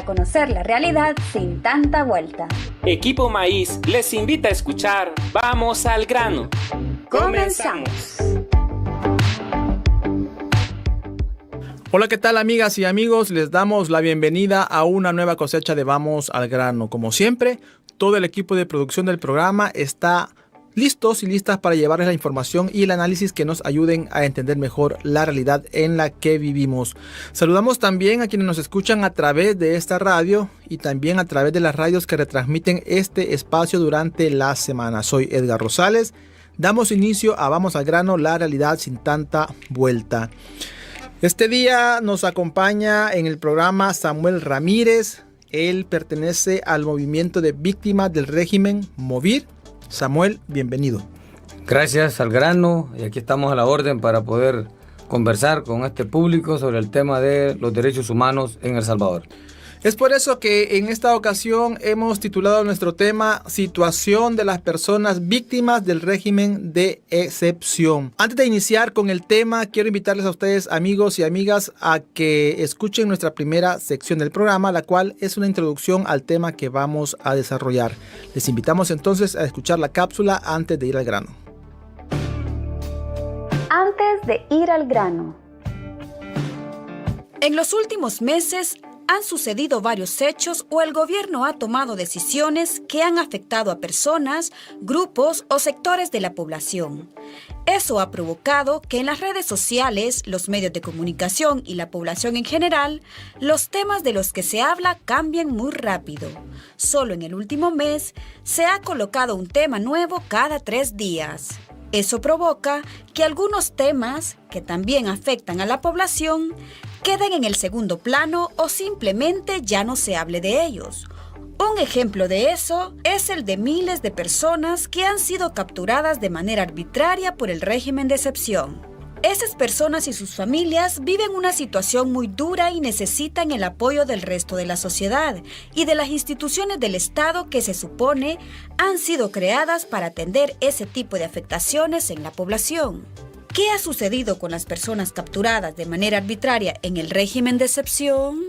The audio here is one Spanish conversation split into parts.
conocer la realidad sin tanta vuelta. Equipo Maíz les invita a escuchar Vamos al grano. ¡Comenzamos! Hola, ¿qué tal, amigas y amigos? Les damos la bienvenida a una nueva cosecha de Vamos al grano. Como siempre, todo el equipo de producción del programa está listos y listas para llevarles la información y el análisis que nos ayuden a entender mejor la realidad en la que vivimos. Saludamos también a quienes nos escuchan a través de esta radio y también a través de las radios que retransmiten este espacio durante la semana. Soy Edgar Rosales. Damos inicio a Vamos al grano, la realidad sin tanta vuelta. Este día nos acompaña en el programa Samuel Ramírez. Él pertenece al movimiento de víctimas del régimen MOVIR. Samuel, bienvenido. Gracias al grano, y aquí estamos a la orden para poder conversar con este público sobre el tema de los derechos humanos en El Salvador. Es por eso que en esta ocasión hemos titulado nuestro tema Situación de las personas víctimas del régimen de excepción. Antes de iniciar con el tema, quiero invitarles a ustedes, amigos y amigas, a que escuchen nuestra primera sección del programa, la cual es una introducción al tema que vamos a desarrollar. Les invitamos entonces a escuchar la cápsula antes de ir al grano. Antes de ir al grano. En los últimos meses han sucedido varios hechos o el gobierno ha tomado decisiones que han afectado a personas, grupos o sectores de la población. Eso ha provocado que en las redes sociales, los medios de comunicación y la población en general, los temas de los que se habla cambien muy rápido. Solo en el último mes se ha colocado un tema nuevo cada 3 días. Eso provoca que algunos temas, que también afectan a la población, queden en el segundo plano o simplemente ya no se hable de ellos. Un ejemplo de eso es el de miles de personas que han sido capturadas de manera arbitraria por el régimen de excepción. Esas personas y sus familias viven una situación muy dura y necesitan el apoyo del resto de la sociedad y de las instituciones del Estado que se supone han sido creadas para atender ese tipo de afectaciones en la población. ¿Qué ha sucedido con las personas capturadas de manera arbitraria en el régimen de excepción?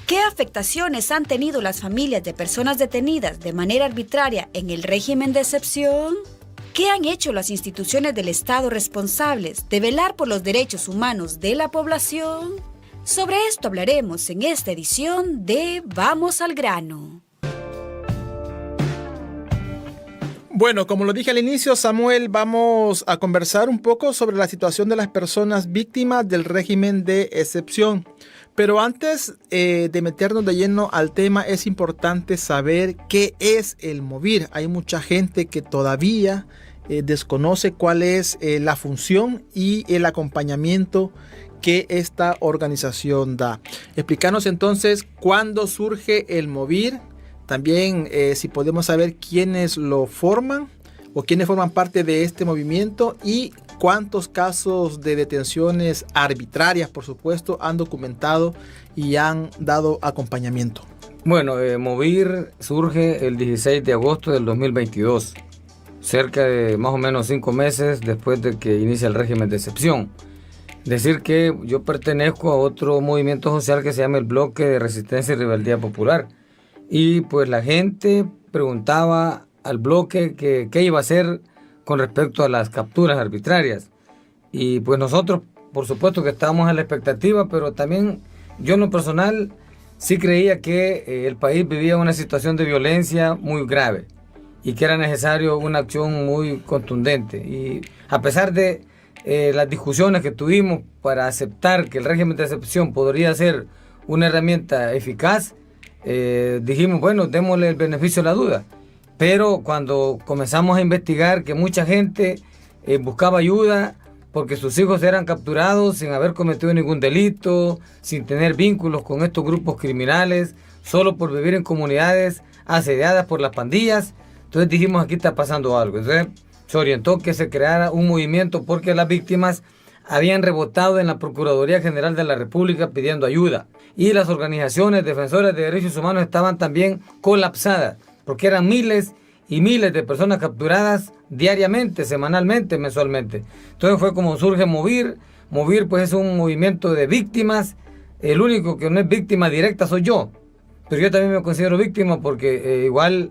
¿Qué afectaciones han tenido las familias de personas detenidas de manera arbitraria en el régimen de excepción? ¿Qué han hecho las instituciones del Estado responsables de velar por los derechos humanos de la población? Sobre esto hablaremos en esta edición de Vamos al grano. Bueno, como lo dije al inicio, Samuel, vamos a conversar un poco sobre la situación de las personas víctimas del régimen de excepción. Pero antes de meternos de lleno al tema, es importante saber qué es el MOVIR. Hay mucha gente que todavía desconoce cuál es la función y el acompañamiento que esta organización da. Explícanos entonces cuándo surge el MOVIR. También si podemos saber quiénes lo forman o quiénes forman parte de este movimiento y cuántos casos de detenciones arbitrarias, por supuesto, han documentado y han dado acompañamiento. Bueno, MOVIR surge el 16 de agosto del 2022, cerca de más o menos 5 meses después de que inicia el régimen de excepción. Decir que yo pertenezco a otro movimiento social que se llama el Bloque de Resistencia y Rebeldía Popular. Y pues la gente preguntaba al bloque que qué iba a hacer con respecto a las capturas arbitrarias. Y pues nosotros, por supuesto que estábamos a la expectativa, pero también yo en lo personal sí creía que el país vivía una situación de violencia muy grave y que era necesario una acción muy contundente. Y a pesar de las discusiones que tuvimos para aceptar que el régimen de excepción podría ser una herramienta eficaz, dijimos, bueno, démosle el beneficio de la duda. Pero cuando comenzamos a investigar que mucha gente buscaba ayuda porque sus hijos eran capturados sin haber cometido ningún delito, sin tener vínculos con estos grupos criminales, solo por vivir en comunidades asediadas por las pandillas, entonces dijimos, aquí está pasando algo. Entonces se orientó que se creara un movimiento porque las víctimas habían rebotado en la Procuraduría General de la República pidiendo ayuda. Y las organizaciones defensoras de derechos humanos estaban también colapsadas, porque eran miles y miles de personas capturadas diariamente, semanalmente, mensualmente. Entonces fue como surge MOVIR. MOVIR pues es un movimiento de víctimas. El único que no es víctima directa soy yo, pero yo también me considero víctima porque igual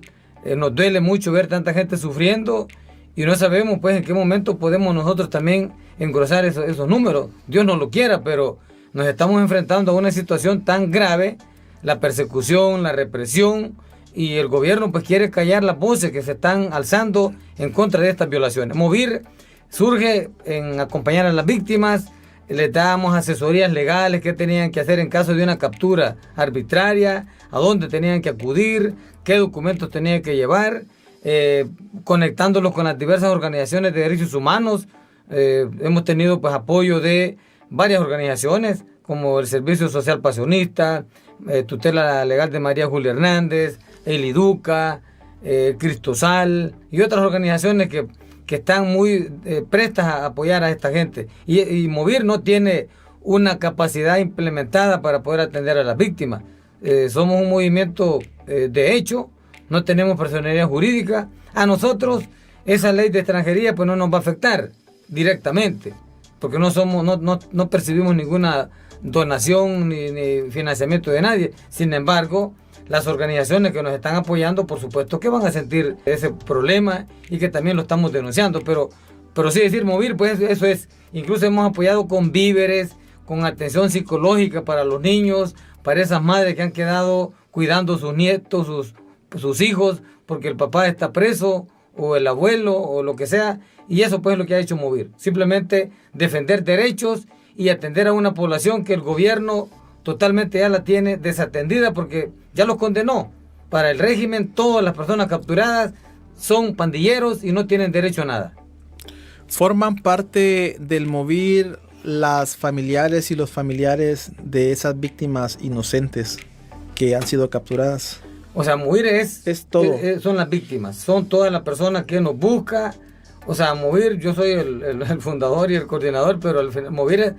nos duele mucho ver tanta gente sufriendo y no sabemos pues en qué momento podemos nosotros también engrosar esos números. Dios no lo quiera, pero nos estamos enfrentando a una situación tan grave, la persecución, la represión, y el gobierno pues quiere callar las voces que se están alzando en contra de estas violaciones. Movir surge en acompañar a las víctimas, les damos asesorías legales, qué tenían que hacer en caso de una captura arbitraria, a dónde tenían que acudir, qué documentos tenían que llevar, conectándolos con las diversas organizaciones de derechos humanos. Hemos tenido pues apoyo de varias organizaciones como el Servicio Social Pasionista, Tutela Legal de María Julia Hernández, El Iduca, Cristosal y otras organizaciones que están muy prestas a apoyar a esta gente. Y Movir no tiene una capacidad implementada para poder atender a las víctimas. Somos un movimiento de hecho, no tenemos personalidad jurídica. A nosotros esa ley de extranjería pues no nos va a afectar directamente, porque no percibimos ninguna donación ni financiamiento de nadie. Sin embargo, las organizaciones que nos están apoyando, por supuesto que van a sentir ese problema y que también lo estamos denunciando, pero sí decir Movir, pues eso es. Incluso hemos apoyado con víveres, con atención psicológica para los niños, para esas madres que han quedado cuidando sus nietos, sus hijos, porque el papá está preso, o el abuelo, o lo que sea, y eso pues es lo que ha hecho Movir. Simplemente defender derechos y atender a una población que el gobierno totalmente ya la tiene desatendida porque ya los condenó. Para el régimen, todas las personas capturadas son pandilleros y no tienen derecho a nada. ¿Forman parte del Movir las familiares y los familiares de esas víctimas inocentes que han sido capturadas? O sea, Movir es todo. Son las víctimas, son todas las personas que nos buscan. O sea, Movir, yo soy el fundador y el coordinador, pero Movir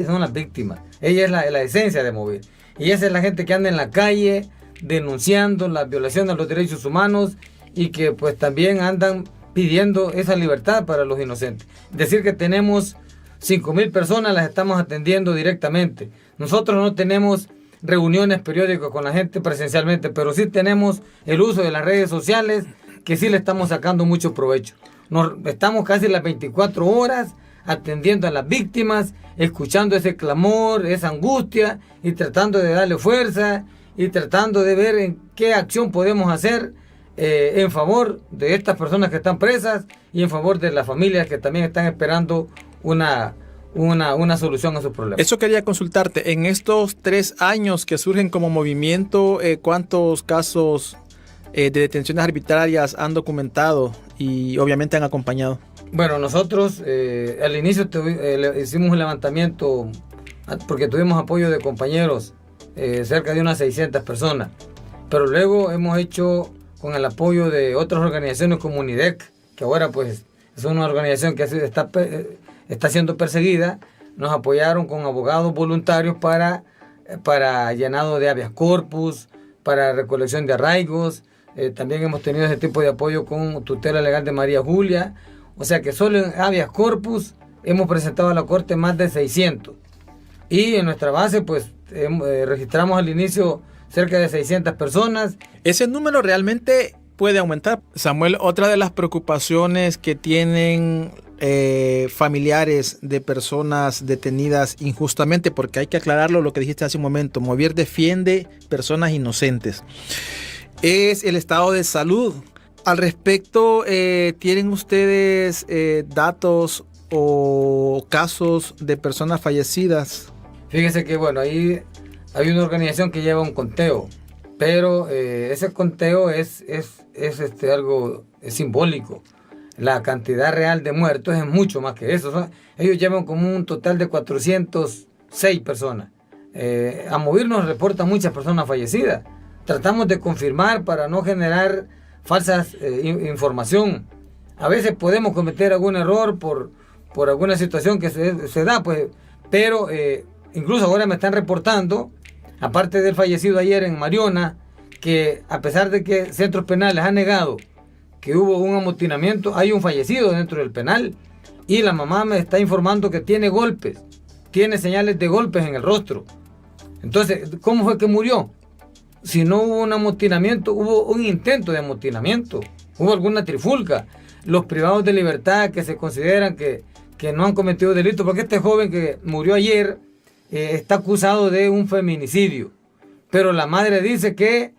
son las víctimas. Ella es la esencia de Movir. Y esa es la gente que anda en la calle denunciando la violación de los derechos humanos y que pues también andan pidiendo esa libertad para los inocentes. Decir que tenemos 5,000 personas, las estamos atendiendo directamente. Nosotros no tenemos reuniones periódicas con la gente presencialmente, pero sí tenemos el uso de las redes sociales que sí le estamos sacando mucho provecho. Estamos casi las 24 horas atendiendo a las víctimas, escuchando ese clamor, esa angustia y tratando de darle fuerza y tratando de ver en qué acción podemos hacer en favor de estas personas que están presas y en favor de las familias que también están esperando una solución a sus problemas. Eso quería consultarte. En estos 3 años que surgen como movimiento, ¿cuántos casos de detenciones arbitrarias han documentado y obviamente han acompañado? Bueno, nosotros al inicio hicimos un levantamiento porque tuvimos apoyo de compañeros, cerca de unas 600 personas, pero luego hemos hecho con el apoyo de otras organizaciones como UNIDEC, que ahora pues es una organización que está siendo perseguida. Nos apoyaron con abogados voluntarios para llenado de habeas corpus, para recolección de arraigos. También hemos tenido ese tipo de apoyo con Tutela Legal de María Julia. O sea que solo en habeas corpus hemos presentado a la Corte más de 600. Y en nuestra base pues registramos al inicio cerca de 600 personas. Ese número realmente puede aumentar. Samuel, otra de las preocupaciones que tienen familiares de personas detenidas injustamente, porque hay que aclararlo lo que dijiste hace un momento, Movir defiende personas inocentes, es el estado de salud. Al respecto, ¿tienen ustedes datos o casos de personas fallecidas? Fíjese que bueno, ahí hay una organización que lleva un conteo, pero ese conteo es algo simbólico. La cantidad real de muertos es mucho más que eso. Ellos llevan como un total de 406 personas. A Movir nos reportan muchas personas fallecidas. Tratamos de confirmar para no generar falsas información. A veces podemos cometer algún error por alguna situación que se da, pues, pero incluso ahora me están reportando, aparte del fallecido ayer en Mariona, que a pesar de que centros penales han negado que hubo un amotinamiento, hay un fallecido dentro del penal y la mamá me está informando que tiene golpes, tiene señales de golpes en el rostro. Entonces, ¿cómo fue que murió? si no hubo un amotinamiento, hubo un intento de amotinamiento, hubo alguna trifulca. Los privados de libertad que se consideran que no han cometido delito, porque este joven que murió ayer está acusado de un feminicidio, pero la madre dice que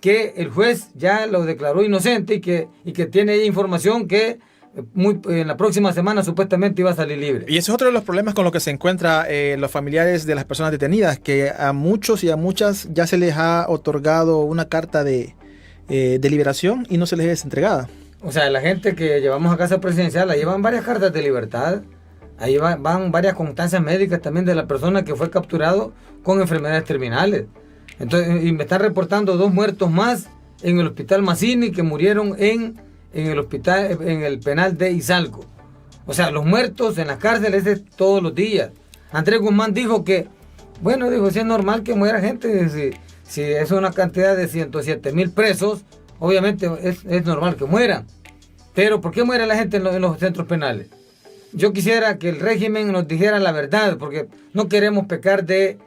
el juez ya lo declaró inocente y que tiene información que en la próxima semana supuestamente iba a salir libre. Y ese es otro de los problemas con los que se encuentran los familiares de las personas detenidas, que a muchos y a muchas ya se les ha otorgado una carta de liberación y no se les es entregada. O sea, la gente que llevamos a casa presidencial, la llevan varias cartas de libertad, ahí van varias constancias médicas también de la persona que fue capturado con enfermedades terminales. Entonces, y me están reportando 2 muertos más en el hospital Mazzini que murieron en el hospital, en el penal de Izalco. O sea, los muertos en las cárceles de todos los días. Andrés Guzmán dijo que, bueno, dijo, si es normal que muera gente, si es una cantidad de 107,000 presos, obviamente es normal que mueran. Pero ¿por qué muere la gente en los centros penales? Yo quisiera que el régimen nos dijera la verdad, porque no queremos pecar de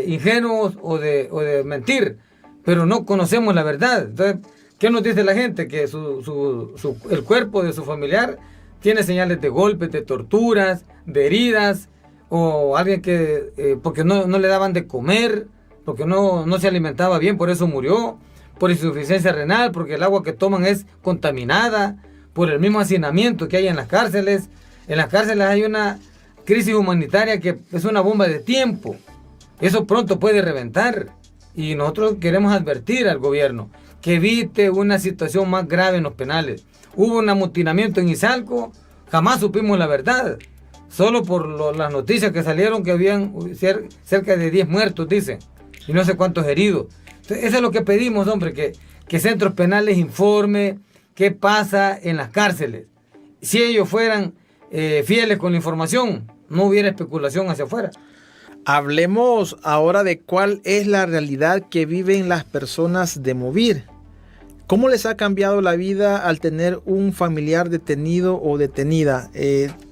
ingenuos o de mentir, pero no conocemos la verdad. Entonces, ¿qué nos dice la gente? Que el cuerpo de su familiar tiene señales de golpes, de torturas, de heridas, o alguien que porque no le daban de comer, porque no se alimentaba bien, por eso murió, por insuficiencia renal, porque el agua que toman es contaminada, por el mismo hacinamiento que hay en las cárceles. En las cárceles hay una crisis humanitaria que es una bomba de tiempo. Eso pronto puede reventar. Y nosotros queremos advertir al gobierno que evite una situación más grave en los penales. Hubo un amotinamiento en Izalco, jamás supimos la verdad. Solo por las noticias que salieron que habían cerca de 10 muertos, dicen, y no sé cuántos heridos. Entonces, eso es lo que pedimos, hombre, que Centros Penales informe qué pasa en las cárceles. Si ellos fueran fieles con la información, no hubiera especulación hacia afuera. Hablemos ahora de cuál es la realidad que viven las personas de Movir. ¿Cómo les ha cambiado la vida al tener un familiar detenido o detenida?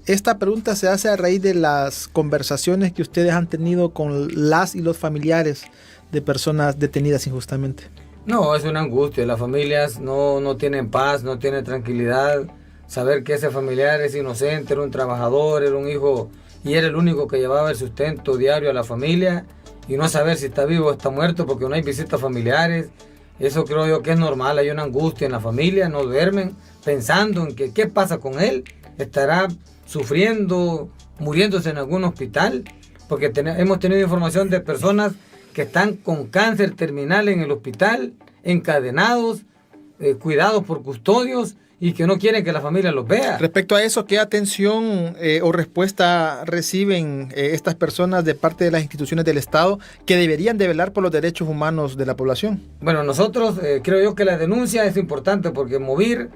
Esta pregunta se hace a raíz de las conversaciones que ustedes han tenido con las y los familiares de personas detenidas injustamente. No, es una angustia. Las familias no tienen paz, no tienen tranquilidad. Saber que ese familiar es inocente, era un trabajador, era un hijo y era el único que llevaba el sustento diario a la familia, y no saber si está vivo o está muerto porque no hay visitas familiares. Eso creo yo que es normal. Hay una angustia en la familia, no duermen pensando en que qué pasa con él. Estará sufriendo, muriéndose en algún hospital, porque hemos tenido información de personas que están con cáncer terminal en el hospital, encadenados, cuidados por custodios, y que no quieren que la familia los vea. Respecto a eso, ¿qué atención o respuesta reciben estas personas de parte de las instituciones del Estado que deberían de velar por los derechos humanos de la población? Bueno, nosotros creo yo que la denuncia es importante, porque Movir,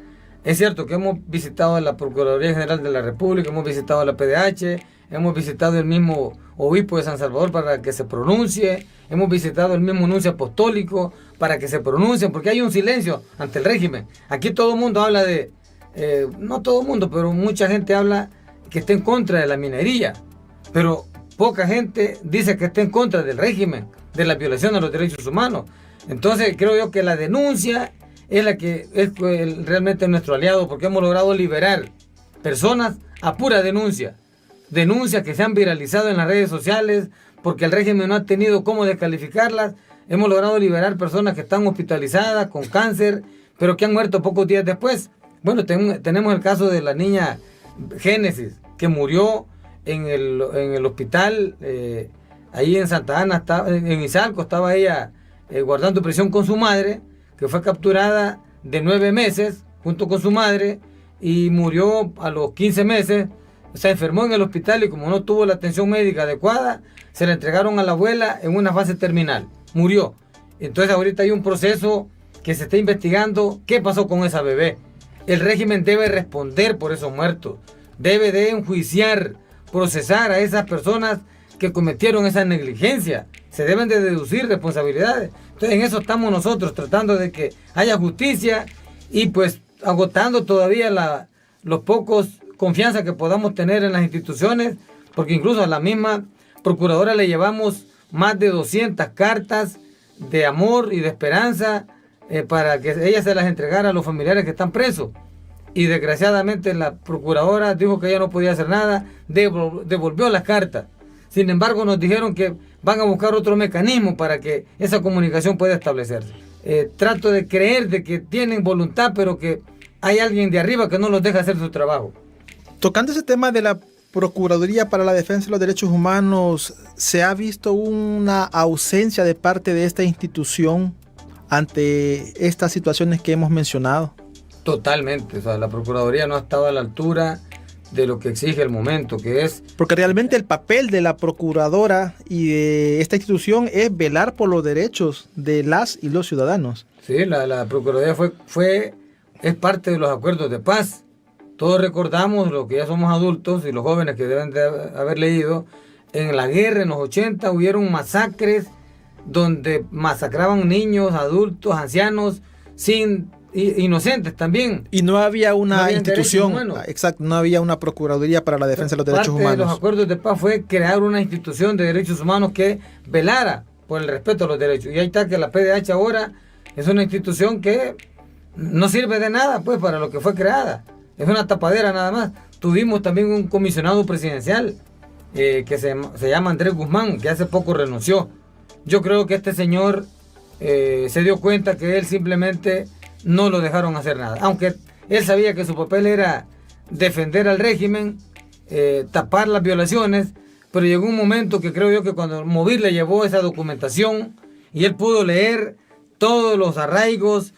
es cierto que hemos visitado la Procuraduría General de la República, hemos visitado la PDH, hemos visitado el mismo obispo de San Salvador para que se pronuncie, hemos visitado el mismo nuncio apostólico para que se pronuncie, porque hay un silencio ante el régimen. Aquí todo el mundo habla de, no todo el mundo, pero mucha gente habla que está en contra de la minería, pero poca gente dice que está en contra del régimen, de la violación de los derechos humanos. Entonces creo yo que la denuncia es la que es realmente nuestro aliado, porque hemos logrado liberar personas a pura denuncias que se han viralizado en las redes sociales, porque el régimen no ha tenido cómo descalificarlas. Hemos logrado liberar personas que están hospitalizadas con cáncer, pero que han muerto pocos días después. Bueno, tenemos el caso de la niña Génesis, que murió en el hospital, ahí en Santa Ana, en Izalco, estaba ella guardando prisión con su madre, que fue capturada de 9 meses junto con su madre, y murió a los 15 meses. Se enfermó en el hospital y como no tuvo la atención médica adecuada, se la entregaron a la abuela en una fase terminal. Murió. Entonces ahorita hay un proceso que se está investigando qué pasó con esa bebé. El régimen debe responder por esos muertos. Debe de enjuiciar, procesar a esas personas que cometieron esa negligencia. Se deben de deducir responsabilidades. Entonces en eso estamos nosotros, tratando de que haya justicia y pues agotando todavía los pocos confianza que podamos tener en las instituciones, porque incluso a la misma procuradora le llevamos más de 200 cartas de amor y de esperanza para que ella se las entregara a los familiares que están presos. Y desgraciadamente la procuradora dijo que ella no podía hacer nada, devolvió las cartas. Sin embargo, nos dijeron que van a buscar otro mecanismo para que esa comunicación pueda establecerse. Trato de creer de que tienen voluntad, pero que hay alguien de arriba que no los deja hacer su trabajo. Tocando ese tema de la Procuraduría para la Defensa de los Derechos Humanos, ¿se ha visto una ausencia de parte de esta institución ante estas situaciones que hemos mencionado? Totalmente, o sea, la Procuraduría no ha estado a la altura de lo que exige el momento, que es... Porque realmente el papel de la Procuradora y de esta institución es velar por los derechos de las y los ciudadanos. Sí, la Procuraduría es parte de los acuerdos de paz. Todos recordamos, los que ya somos adultos y los jóvenes que deben de haber leído, en la guerra en los 80 hubieron masacres donde masacraban niños, adultos, ancianos, inocentes también. Y no había una institución, exacto, no había una Procuraduría para la Defensa de los Derechos Humanos. Parte de los acuerdos de paz fue crear una institución de derechos humanos que velara por el respeto a los derechos. Y ahí está que la PDH ahora es una institución que no sirve de nada, pues, para lo que fue creada. Es una tapadera nada más. Tuvimos también un comisionado presidencial que se llama Andrés Guzmán, que hace poco renunció. Yo creo que este señor se dio cuenta que él simplemente no lo dejaron hacer nada. Aunque él sabía que su papel era defender al régimen, tapar las violaciones, pero llegó un momento que creo yo que cuando Movir le llevó esa documentación y él pudo leer todos los arraigos,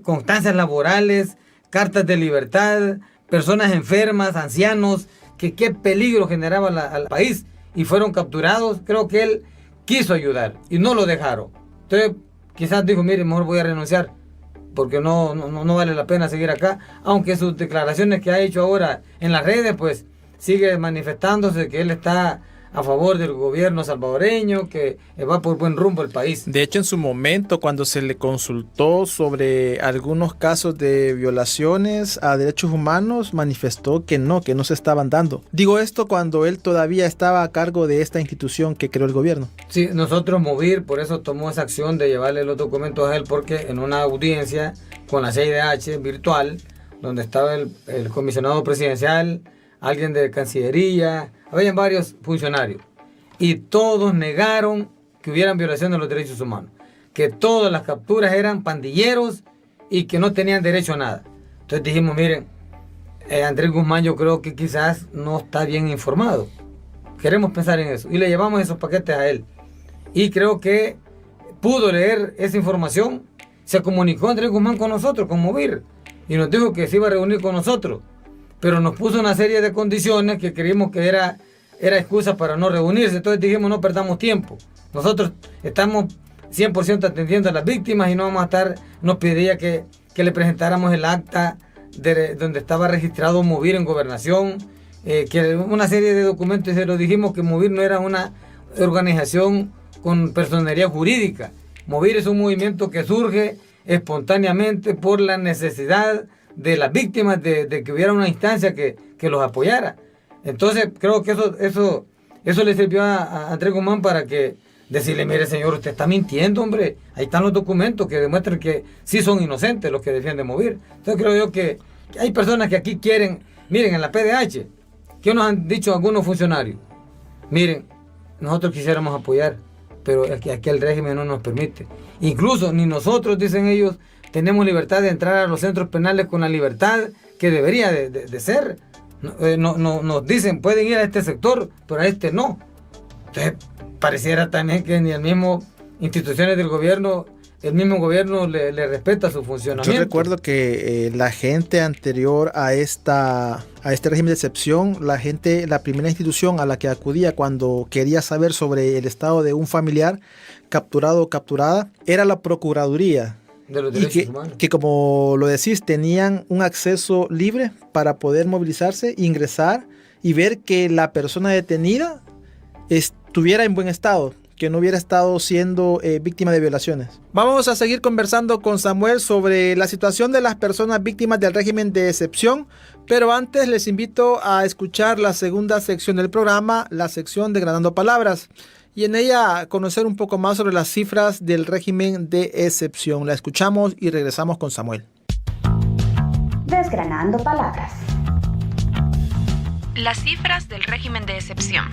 constancias laborales, cartas de libertad, personas enfermas, ancianos, que qué peligro generaba al país y fueron capturados. Creo que él quiso ayudar y no lo dejaron. Entonces quizás dijo, mire, mejor voy a renunciar porque no vale la pena seguir acá, aunque sus declaraciones que ha hecho ahora en las redes pues sigue manifestándose que él está a favor del gobierno salvadoreño, que va por buen rumbo el país. De hecho, en su momento, cuando se le consultó sobre algunos casos de violaciones a derechos humanos, manifestó que no se estaban dando. Digo esto cuando él todavía estaba a cargo de esta institución que creó el gobierno. Sí, nosotros Movir, por eso tomó esa acción de llevarle los documentos a él, porque en una audiencia con la CIDH virtual, donde estaba el comisionado presidencial, alguien de Cancillería, habían varios funcionarios, y todos negaron que hubieran violación de los derechos humanos, que todas las capturas eran pandilleros y que no tenían derecho a nada. Entonces dijimos, miren, Andrés Guzmán yo creo que quizás no está bien informado. Queremos pensar en eso. Y le llevamos esos paquetes a él. Y creo que pudo leer esa información. Se comunicó Andrés Guzmán con nosotros, con Movir, y nos dijo que se iba a reunir con nosotros. Pero nos puso una serie de condiciones que creímos que era excusa para no reunirse. Entonces dijimos, no perdamos tiempo. Nosotros estamos 100% atendiendo a las víctimas y no vamos a estar, nos pedía que le presentáramos el acta donde estaba registrado Movir en Gobernación, que una serie de documentos, y se lo dijimos que Movir no era una organización con personería jurídica. Movir es un movimiento que surge espontáneamente por la necesidad de las víctimas de que hubiera una instancia que los apoyara. Entonces creo que eso le sirvió a Andrés Guzmán para que decirle, mire señor, usted está mintiendo, hombre, ahí están los documentos que demuestran que sí son inocentes los que defienden Movir. Entonces creo yo que hay personas que aquí quieren, miren, en la PDH, ¿qué nos han dicho algunos funcionarios? Miren, nosotros quisiéramos apoyar, pero aquí el régimen no nos permite. Incluso ni nosotros, dicen ellos, tenemos libertad de entrar a los centros penales con la libertad que debería de ser. Nos dicen, pueden ir a este sector, pero a este no. Entonces, pareciera también que ni el mismo instituciones del gobierno, el mismo gobierno le respeta su funcionamiento. Yo recuerdo que la gente anterior a este régimen de excepción, la primera institución a la que acudía cuando quería saber sobre el estado de un familiar capturado o capturada, era la Procuraduría. De los derechos humanos. Que como lo decís, tenían un acceso libre para poder movilizarse, ingresar y ver que la persona detenida estuviera en buen estado, que no hubiera estado siendo víctima de violaciones. Vamos a seguir conversando con Samuel sobre la situación de las personas víctimas del régimen de excepción, pero antes les invito a escuchar la segunda sección del programa, la sección de Granando Palabras. y en ella conocer un poco más sobre las cifras del régimen de excepción. La escuchamos y regresamos con Samuel. Desgranando palabras. Las cifras del régimen de excepción.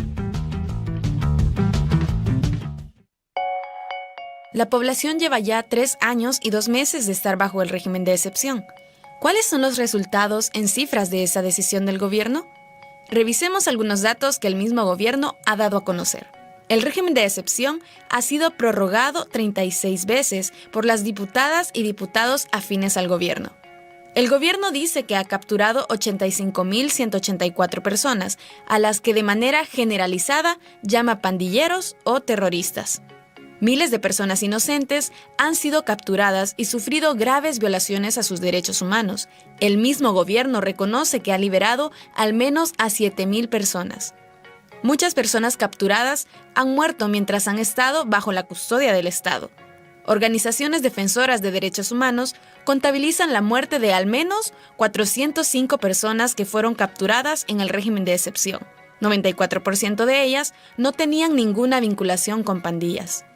La población lleva ya 3 años y 2 meses de estar bajo el régimen de excepción. ¿Cuáles son los resultados en cifras de esa decisión del gobierno? Revisemos algunos datos que el mismo gobierno ha dado a conocer. El régimen de excepción ha sido prorrogado 36 veces por las diputadas y diputados afines al gobierno. El gobierno dice que ha capturado 85.184 personas, a las que de manera generalizada llama pandilleros o terroristas. Miles de personas inocentes han sido capturadas y sufrido graves violaciones a sus derechos humanos. El mismo gobierno reconoce que ha liberado al menos a 7.000 personas. Muchas personas capturadas han muerto mientras han estado bajo la custodia del Estado. Organizaciones defensoras de derechos humanos contabilizan la muerte de al menos 405 personas que fueron capturadas en el régimen de excepción. 94% de ellas no tenían ninguna vinculación con pandillas.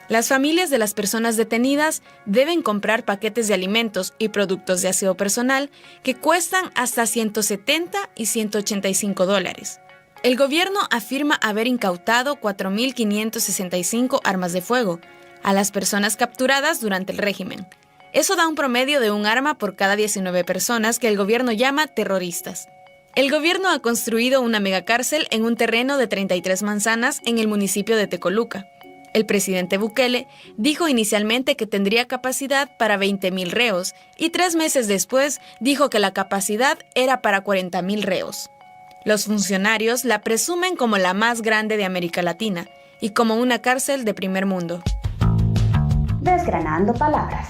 Las familias de las personas detenidas deben comprar paquetes de alimentos y productos de aseo personal que cuestan hasta $170 y $185. El gobierno afirma haber incautado 4.565 armas de fuego a las personas capturadas durante el régimen. Eso da un promedio de un arma por cada 19 personas que el gobierno llama terroristas. El gobierno ha construido una megacárcel en un terreno de 33 manzanas en el municipio de Tecoluca. El presidente Bukele dijo inicialmente que tendría capacidad para 20.000 reos y 3 meses después dijo que la capacidad era para 40.000 reos. Los funcionarios la presumen como la más grande de América Latina y como una cárcel de primer mundo. Desgranando palabras.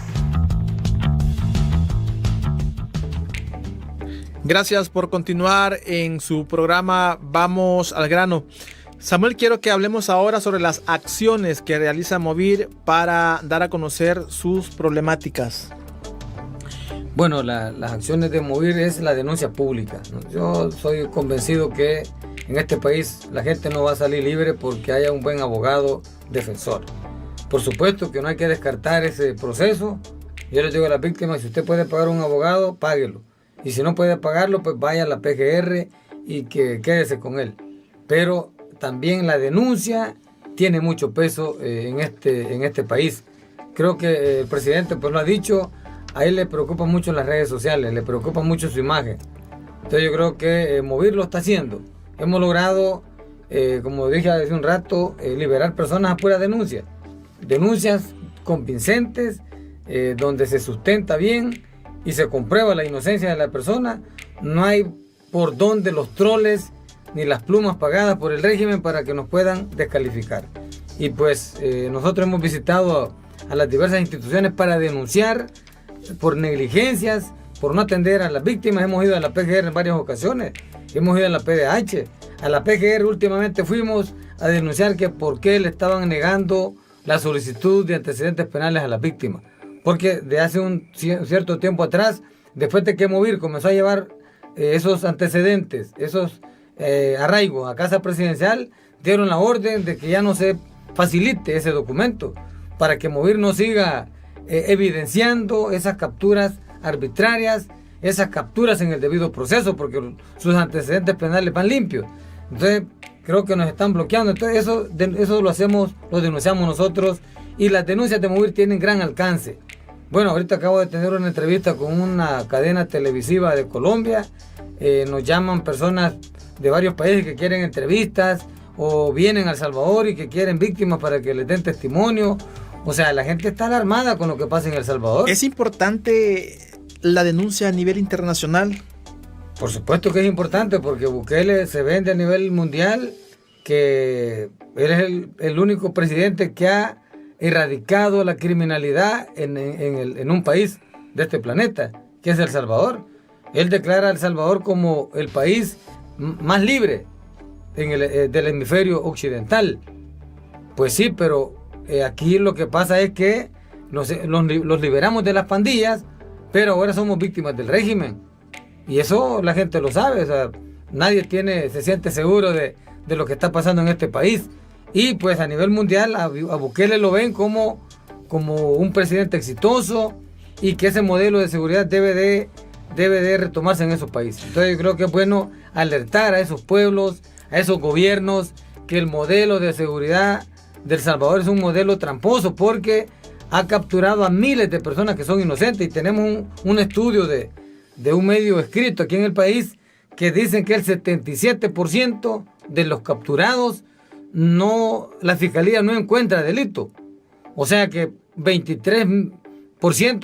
Gracias por continuar en su programa Vamos al Grano. Samuel, quiero que hablemos ahora sobre las acciones que realiza Movir para dar a conocer sus problemáticas. Bueno, las acciones de Movir es la denuncia pública, ¿no? Yo soy convencido que en este país la gente no va a salir libre porque haya un buen abogado defensor. Por supuesto que no hay que descartar ese proceso. Yo les digo a las víctimas, si usted puede pagar un abogado, páguelo. Y si no puede pagarlo, pues vaya a la PGR y que quédese con él. Pero también la denuncia tiene mucho peso en este país. Creo que el presidente pues lo ha dicho, a él le preocupan mucho las redes sociales, le preocupa mucho su imagen. Entonces yo creo que Movir lo está haciendo. Hemos logrado, como dije hace un rato, liberar personas a pura denuncia. Denuncias convincentes, donde se sustenta bien y se comprueba la inocencia de la persona. No hay por dónde los troles ni las plumas pagadas por el régimen para que nos puedan descalificar. Y pues nosotros hemos visitado a las diversas instituciones para denunciar por negligencias, por no atender a las víctimas. Hemos ido a la PGR en varias ocasiones, hemos ido a la PDH, a la PGR últimamente fuimos a denunciar que por qué le estaban negando la solicitud de antecedentes penales a las víctimas. Porque de hace un cierto tiempo atrás, después de que Movir comenzó a llevar esos antecedentes, esos arraigos a Casa Presidencial, dieron la orden de que ya no se facilite ese documento para que Movir no siga evidenciando esas capturas arbitrarias, esas capturas en el debido proceso, porque sus antecedentes penales van limpios. Entonces creo que nos están bloqueando. Entonces eso lo denunciamos nosotros, y las denuncias de Movir tienen gran alcance. Bueno, ahorita acabo de tener una entrevista con una cadena televisiva de Colombia. Nos llaman personas de varios países que quieren entrevistas o vienen a El Salvador y que quieren víctimas para que les den testimonio. O sea, la gente está alarmada con lo que pasa en El Salvador. ¿Es importante la denuncia a nivel internacional? Por supuesto que es importante, porque Bukele se vende a nivel mundial que él es el único presidente que ha erradicado la criminalidad en un país de este planeta, que es El Salvador. Él declara a El Salvador como el país más libre del hemisferio occidental. Pues sí, pero aquí lo que pasa es que los liberamos de las pandillas, pero ahora somos víctimas del régimen. Y eso la gente lo sabe. O sea, nadie se siente seguro de lo que está pasando en este país. Y pues a nivel mundial a Bukele lo ven como un presidente exitoso y que ese modelo de seguridad debe de retomarse en esos países. Entonces yo creo que es bueno alertar a esos pueblos, a esos gobiernos, que el modelo de seguridad de El Salvador es un modelo tramposo porque ha capturado a miles de personas que son inocentes, y tenemos un estudio de un medio escrito aquí en el país que dicen que el 77% de los capturados la fiscalía no encuentra delito. O sea que 23%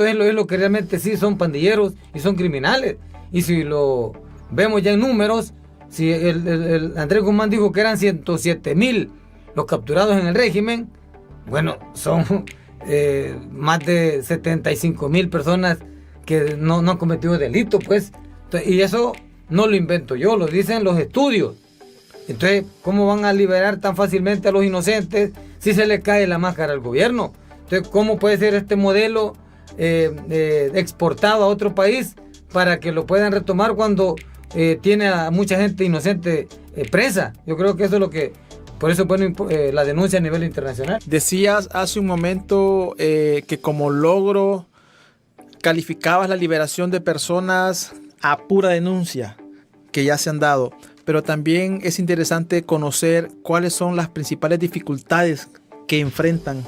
es lo que realmente sí son pandilleros y son criminales. Y si lo vemos ya en números, si el Andrés Guzmán dijo que eran 107,000 los capturados en el régimen, bueno, son más de 75,000 personas que no han cometido delito, pues. Y eso no lo invento yo, lo dicen los estudios. Entonces, ¿cómo van a liberar tan fácilmente a los inocentes si se le cae la máscara al gobierno? Entonces, ¿cómo puede ser este modelo exportado a otro país para que lo puedan retomar cuando tiene a mucha gente inocente presa? Yo creo que eso es lo que... Por eso pone la denuncia a nivel internacional. Decías hace un momento que como logro calificabas la liberación de personas a pura denuncia que ya se han dado, pero también es interesante conocer cuáles son las principales dificultades que enfrentan.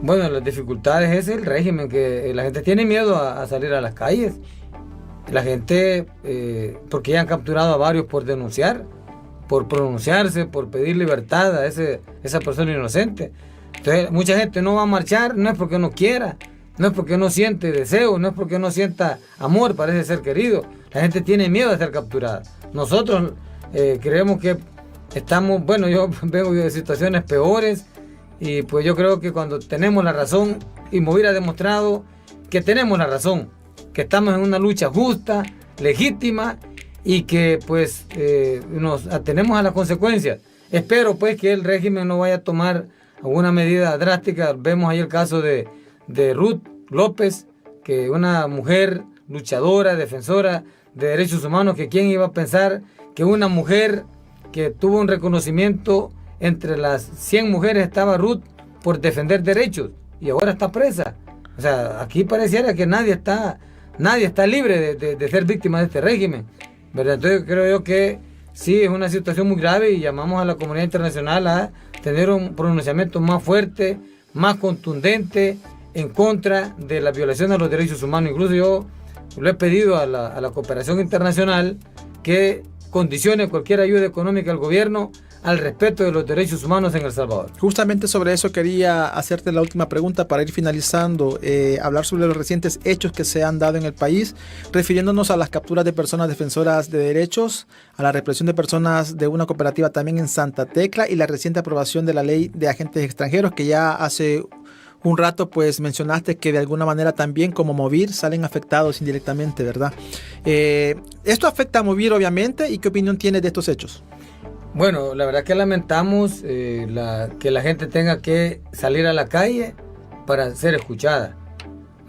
Bueno, las dificultades es el régimen, que la gente tiene miedo a salir a las calles. La gente, porque ya han capturado a varios por denunciar, por pronunciarse, por pedir libertad a esa persona inocente. Entonces, mucha gente no va a marchar, no es porque no quiera, no es porque no siente deseo, no es porque no sienta amor para ese ser querido. La gente tiene miedo de ser capturada. Nosotros creemos que estamos, bueno, yo vengo de situaciones peores, y pues yo creo que cuando tenemos la razón, y Movir ha demostrado que tenemos la razón, que estamos en una lucha justa, legítima, y que pues nos atenemos a las consecuencias. Espero pues que el régimen no vaya a tomar alguna medida drástica. Vemos ahí el caso de Ruth López, que una mujer luchadora, defensora de derechos humanos, que quién iba a pensar que una mujer que tuvo un reconocimiento entre las 100 mujeres estaba Ruth por defender derechos, y ahora está presa. O sea, aquí pareciera que nadie está libre de ser víctima de este régimen, ¿verdad? Entonces creo yo que sí es una situación muy grave, y llamamos a la comunidad internacional a tener un pronunciamiento más fuerte, más contundente en contra de la violación a los derechos humanos. Incluso yo lo he pedido a la cooperación internacional que condicione cualquier ayuda económica al gobierno al respeto de los derechos humanos en El Salvador. Justamente sobre eso quería hacerte la última pregunta para ir finalizando, hablar sobre los recientes hechos que se han dado en el país, refiriéndonos a las capturas de personas defensoras de derechos, a la represión de personas de una cooperativa también en Santa Tecla, y la reciente aprobación de la ley de agentes extranjeros, que ya hace un rato pues mencionaste que de alguna manera también como Movir salen afectados indirectamente, ¿verdad? ¿Esto afecta a Movir obviamente? ¿Y qué opinión tienes de estos hechos? Bueno, la verdad que lamentamos que la gente tenga que salir a la calle para ser escuchada.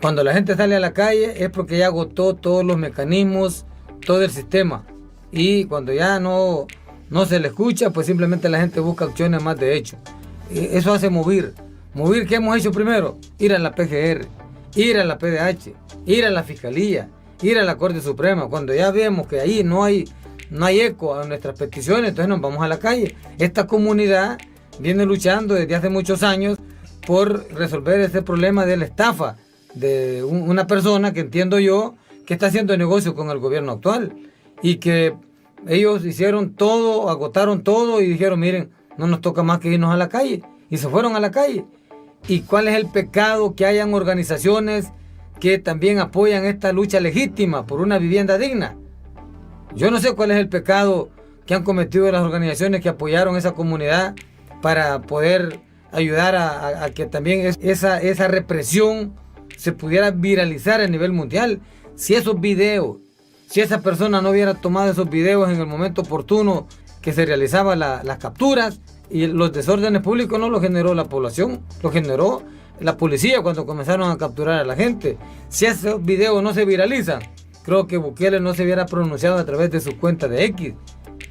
Cuando la gente sale a la calle es porque ya agotó todos los mecanismos, todo el sistema. Y cuando ya no se le escucha, pues simplemente la gente busca acciones más de hecho. Eso hace Movir. Movir, ¿qué hemos hecho primero? Ir a la PGR, ir a la PDH, ir a la Fiscalía, ir a la Corte Suprema. Cuando ya vemos que ahí no hay eco a nuestras peticiones, entonces nos vamos a la calle. Esta comunidad viene luchando desde hace muchos años por resolver ese problema de la estafa de una persona que entiendo yo que está haciendo negocio con el gobierno actual, y que ellos hicieron todo, agotaron todo y dijeron, miren, no nos toca más que irnos a la calle, y se fueron a la calle. ¿Y cuál es el pecado que hayan organizaciones que también apoyan esta lucha legítima por una vivienda digna? Yo no sé cuál es el pecado que han cometido las organizaciones que apoyaron esa comunidad para poder ayudar a que también esa represión se pudiera viralizar a nivel mundial. Si esos videos, si esa persona no hubiera tomado esos videos en el momento oportuno que se realizaban las capturas, y los desórdenes públicos no los generó la población, los generó la policía cuando comenzaron a capturar a la gente. Si esos videos no se viralizan, creo que Bukele no se hubiera pronunciado a través de su cuenta de X.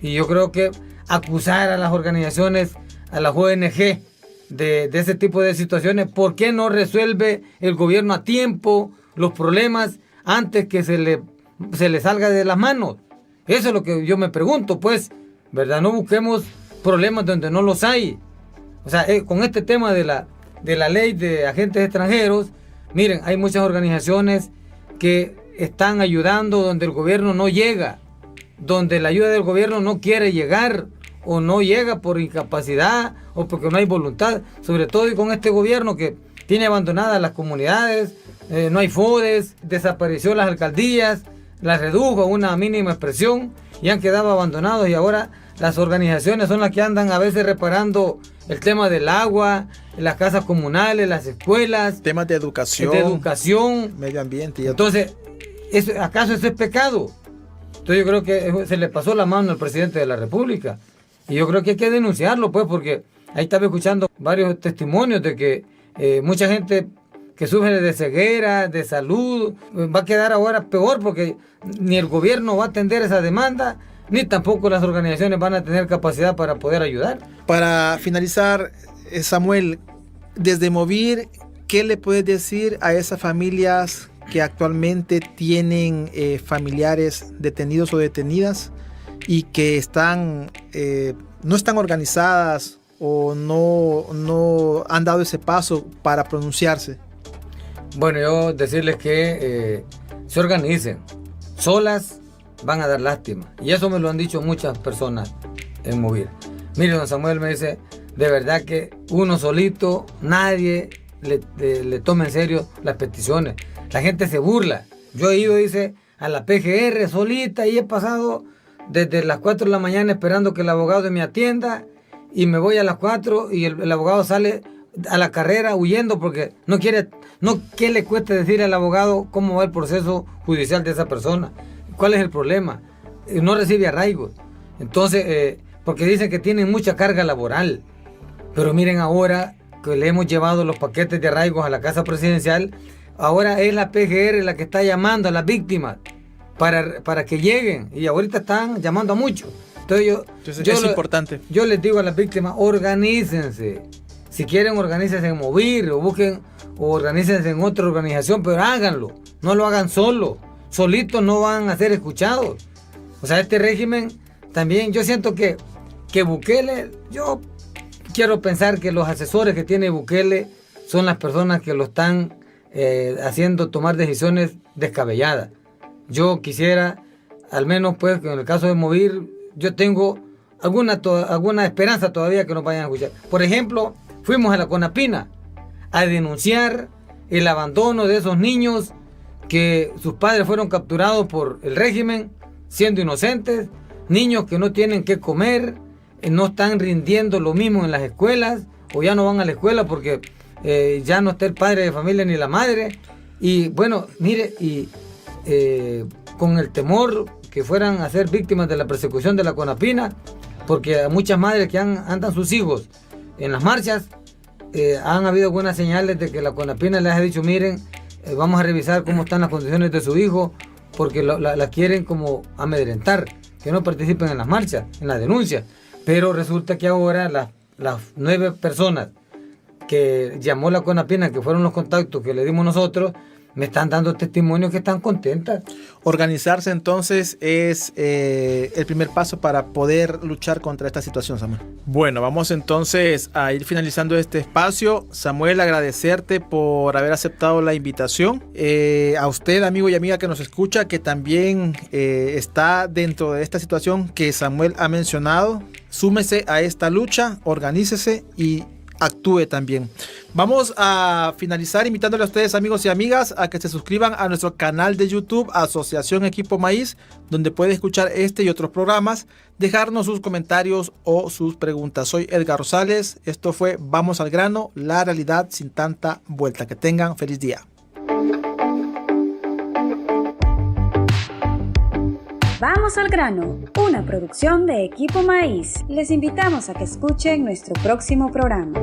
Y yo creo que acusar a las organizaciones a las ONG de ese tipo de situaciones. ¿Por qué no resuelve el gobierno a tiempo los problemas antes que se le salga de las manos? Eso es lo que yo me pregunto, pues, ¿verdad? No busquemos problemas donde no los hay. O sea, con este tema de la ley de agentes extranjeros, miren, hay muchas organizaciones que están ayudando donde el gobierno no llega, donde la ayuda del gobierno no quiere llegar, o no llega por incapacidad o porque no hay voluntad, sobre todo y con este gobierno que tiene abandonadas las comunidades, no hay FODES, desapareció las alcaldías, las redujo a una mínima expresión y han quedado abandonados, y ahora las organizaciones son las que andan a veces reparando el tema del agua, las casas comunales, las escuelas, temas de educación, medio ambiente. Entonces, ¿acaso eso es pecado? Entonces yo creo que se le pasó la mano al presidente de la República. Y yo creo que hay que denunciarlo, pues, porque ahí estaba escuchando varios testimonios de que mucha gente que sufre de ceguera, de salud, va a quedar ahora peor, porque ni el gobierno va a atender esa demanda, ni tampoco las organizaciones van a tener capacidad para poder ayudar. Para finalizar, Samuel, desde Movir, ¿qué le puedes decir a esas familias que actualmente tienen familiares detenidos o detenidas y que no están organizadas o no han dado ese paso para pronunciarse? Bueno, yo decirles que se organicen. Solas van a dar lástima. Y eso me lo han dicho muchas personas en Movir. Mire, don Samuel me dice, de verdad que uno solito, nadie le toma en serio las peticiones. La gente se burla. Yo he ido, dice, a la PGR solita y he pasado desde las 4 de la mañana esperando que el abogado me atienda, y me voy a las 4 y el abogado sale a la carrera huyendo porque ¿qué le cuesta decir al abogado cómo va el proceso judicial de esa persona? ¿Cuál es el problema? No recibe arraigos. Entonces, porque dicen que tienen mucha carga laboral. Pero miren, ahora que le hemos llevado los paquetes de arraigos a la Casa Presidencial, ahora es la PGR la que está llamando a las víctimas para que lleguen, y ahorita están llamando a muchos. Entonces es importante. Yo les digo a las víctimas, organícense. Si quieren, organícense en Movir o organícense en otra organización, pero háganlo. No lo hagan solitos no van a ser escuchados. O sea, este régimen también, yo siento que Bukele, yo quiero pensar que los asesores que tiene Bukele son las personas que lo están haciendo tomar decisiones descabelladas. Yo quisiera, al menos pues, que en el caso de Movir, yo tengo alguna esperanza todavía que nos vayan a escuchar. Por ejemplo, fuimos a la CONAPINA a denunciar el abandono de esos niños que sus padres fueron capturados por el régimen siendo inocentes, niños que no tienen qué comer, no están rindiendo lo mismo en las escuelas, o ya no van a la escuela porque ya no está el padre de familia ni la madre. Y bueno, mire, con el temor que fueran a ser víctimas de la persecución de la CONAPINA, porque a muchas madres que andan sus hijos en las marchas, han habido algunas señales de que la CONAPINA les ha dicho, miren, vamos a revisar cómo están las condiciones de su hijo, porque la quieren como amedrentar, que no participen en las marchas, en las denuncias. Pero resulta que ahora las 9 personas que llamó la CONAPINA, que fueron los contactos que le dimos nosotros, me están dando testimonio que están contentas. Organizarse entonces es el primer paso para poder luchar contra esta situación, Samuel. Bueno, vamos entonces a ir finalizando este espacio. Samuel, agradecerte por haber aceptado la invitación. A usted, amigo y amiga que nos escucha, que también está dentro de esta situación que Samuel ha mencionado, súmese a esta lucha, organícese y actúe también. Vamos a finalizar invitándole a ustedes, amigos y amigas, a que se suscriban a nuestro canal de YouTube Asociación Equipo Maíz, donde puede escuchar este y otros programas, dejarnos sus comentarios o sus preguntas. Soy Edgar Rosales, esto fue Vamos al Grano, la realidad sin tanta vuelta. Que tengan feliz día. Vamos al Grano, una producción de Equipo Maíz. Les invitamos a que escuchen nuestro próximo programa.